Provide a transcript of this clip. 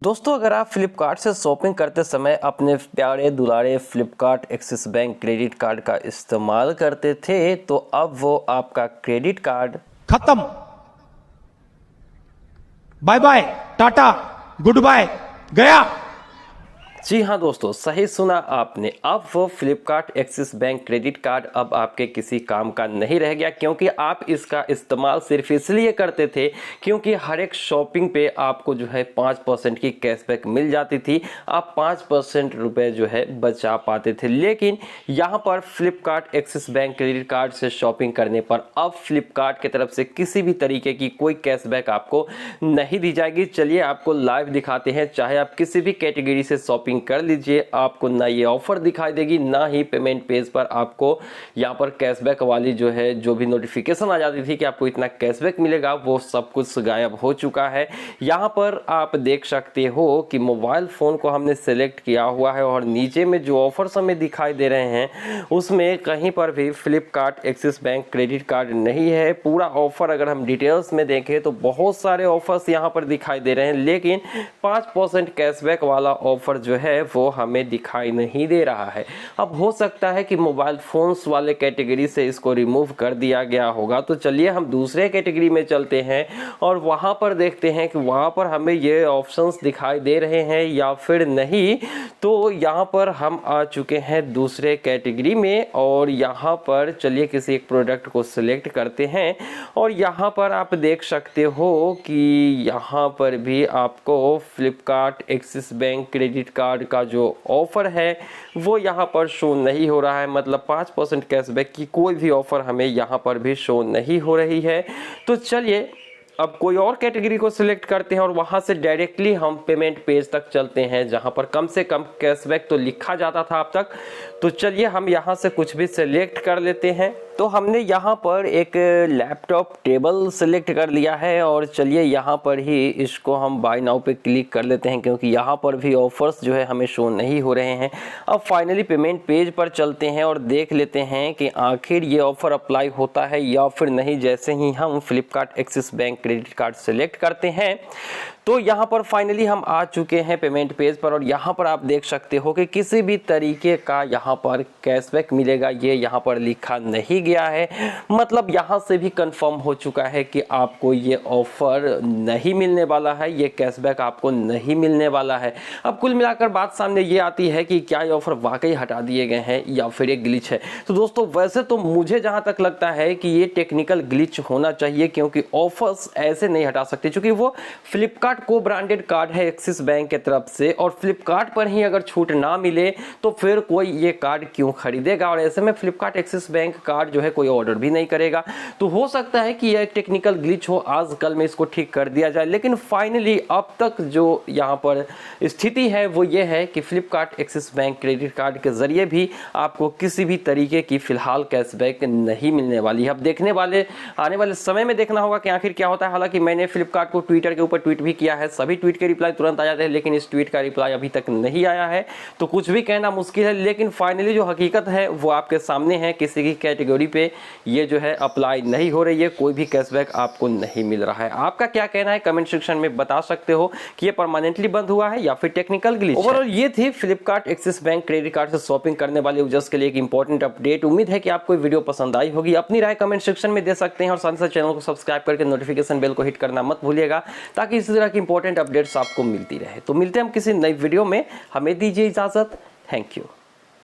दोस्तों, अगर आप फ्लिपकार्ट से शॉपिंग करते समय अपने प्यारे दुलारे Flipkart Axis bank credit card का इस्तेमाल करते थे, तो अब वो आपका क्रेडिट कार्ड खत्म। Bye bye, tata, goodbye, गया। जी हाँ दोस्तों, सही सुना आपने। अब वो Flipkart Axis bank credit card अब आपके किसी काम का नहीं रह गया, क्योंकि आप इसका इस्तेमाल सिर्फ इसलिए करते थे क्योंकि हर एक शॉपिंग पे आपको जो है 5% की कैशबैक मिल जाती थी। आप 5% रुपए जो है बचा पाते थे। लेकिन यहाँ पर Flipkart Axis bank credit card से शॉपिंग करने पर अब फ्लिपकार्ट की तरफ से किसी भी तरीके की कोई कैशबैक आपको नहीं दी जाएगी। चलिए आपको लाइव दिखाते हैं। चाहे आप किसी भी कैटेगरी से शॉपिंग कर लीजिए, आपको ना ये ऑफर दिखाई देगी, ना ही पेमेंट पेज पर आपको यहाँ पर कैशबैक वाली जो है जो भी नोटिफिकेशन आ जाती थी कि आपको इतना कैशबैक मिलेगा, वो सब कुछ गायब हो चुका है। यहाँ पर आप देख सकते हो कि मोबाइल फ़ोन को हमने सेलेक्ट किया हुआ है और नीचे में जो ऑफर्स हमें दिखाई दे रहे हैं उसमें कहीं पर भी Flipkart Axis bank credit card नहीं है। पूरा ऑफर अगर हम डिटेल्स में देखें तो बहुत सारे ऑफर्स यहाँ पर दिखाई दे रहे हैं, लेकिन 5% कैशबैक वाला ऑफर जो है वो हमें दिखाई नहीं दे रहा है। अब हो सकता है कि मोबाइल फोन्स वाले कैटेगरी से इसको रिमूव कर दिया गया होगा। तो चलिए हम दूसरे कैटेगरी में चलते हैं और वहां पर देखते हैं कि वहां पर हमें ये ऑप्शंस दिखाई दे रहे हैं या फिर नहीं। तो यहां पर हम आ चुके हैं दूसरे कैटेगरी में और यहां पर चलिए किसी एक प्रोडक्ट को सिलेक्ट करते हैं और यहां पर आप देख सकते हो कि यहां पर भी आपको Flipkart Axis bank credit card का जो ऑफर है वो यहाँ पर शो नहीं हो रहा है। मतलब 5% कैशबैक की कोई भी ऑफर हमें यहाँ पर भी शो नहीं हो रही है। तो चलिए अब कोई और कैटेगरी को सिलेक्ट करते हैं और वहां से डायरेक्टली हम पेमेंट पेज तक चलते हैं जहां पर कम से कम कैशबैक तो लिखा जाता था अब तक। तो चलिए हम यहां से कुछ भी सिलेक्ट कर लेते हैं। तो हमने यहाँ पर एक लैपटॉप टेबल सिलेक्ट कर लिया है और चलिए यहाँ पर ही इसको हम बाय नाउ पे क्लिक कर लेते हैं, क्योंकि यहाँ पर भी ऑफर्स जो है हमें शो नहीं हो रहे हैं। अब फाइनली पेमेंट पेज पर चलते हैं और देख लेते हैं कि आखिर ये ऑफर अप्लाई होता है या फिर नहीं। जैसे ही हम Flipkart Axis bank credit card select करते हैं तो यहाँ पर फाइनली हम आ चुके हैं पेमेंट पेज पर और यहाँ पर आप देख सकते हो कि किसी भी तरीके का यहाँ पर कैशबैक मिलेगा ये यहाँ पर लिखा नहीं गया है। मतलब यहाँ से भी कंफर्म हो चुका है कि आपको ये ऑफर नहीं मिलने वाला है, ये कैशबैक आपको नहीं मिलने वाला है। अब कुल मिलाकर बात सामने ये आती है कि क्या ये ऑफर वाकई हटा दिए गए हैं या फिर एक ग्लिच है। तो दोस्तों वैसे तो मुझे जहाँ तक लगता है कि ये टेक्निकल ग्लिच होना चाहिए, क्योंकि ऑफर्स ऐसे नहीं हटा सकते, क्योंकि वो फ्लिपकार्ट को ब्रांडेड कार्ड है एक्सिस बैंक की तरफ से और फ्लिपकार्ट पर ही अगर छूट ना मिले तो फिर कोई ये कार्ड क्यों खरीदेगा। और ऐसे में फ्लिपकार्ट एक्सिस बैंक कार्ड जो है कोई ऑर्डर भी नहीं करेगा। तो हो सकता है कि यह एक टेक्निकल ग्लिच हो, आज कल में इसको ठीक कर दिया जाए। लेकिन फाइनली अब तक जो यहाँ पर स्थिति है वो ये है कि Flipkart Axis bank credit card के जरिए भी आपको किसी भी तरीके की फिलहाल कैशबैक नहीं मिलने वाली है। अब देखने वाले आने वाले समय में देखना होगा कि आखिर क्या होता है। हालांकि मैंने फ्लिपकार्ट को ट्विटर के ऊपर ट्वीट भी किया है, सभी ट्वीट के रिप्लाई तुरंत आ जाते हैं, लेकिन इस ट्वीट का रिप्लाई अभी तक नहीं आया है। तो कुछ भी कहना मुश्किल है, लेकिन फाइनली जो हकीकत है वो आपके सामने है। किसी की कैटेगरी पे ये जो है अप्लाई नहीं हो रही है, कोई भी कैशबैक आपको नहीं मिल रहा है। आपका क्या कहना है कमेंट सेक्शन में बता सकते हो कि ये परमानेंटली बंद हुआ है या फिर टेक्निकल ग्लिच है। ओवरऑल ये थी Flipkart Axis bank credit card से शॉपिंग करने वाले यूजर्स के लिए एक इंपॉर्टेंट अपडेट। उम्मीद है कि आपको वीडियो पसंद आई होगी। अपनी राय कमेंट सेक्शन में दे सकते हैं और साथ ही चैनल को सब्सक्राइब करके नोटिफिकेशन बेल को हिट करना मत भूलिएगा, ताकि इसी तरह की इंपॉर्टेंट अपडेट्स आपको मिलती रहे। तो मिलते हैं हम किसी नई वीडियो में, हमें दीजिए इजाजत। Thank you.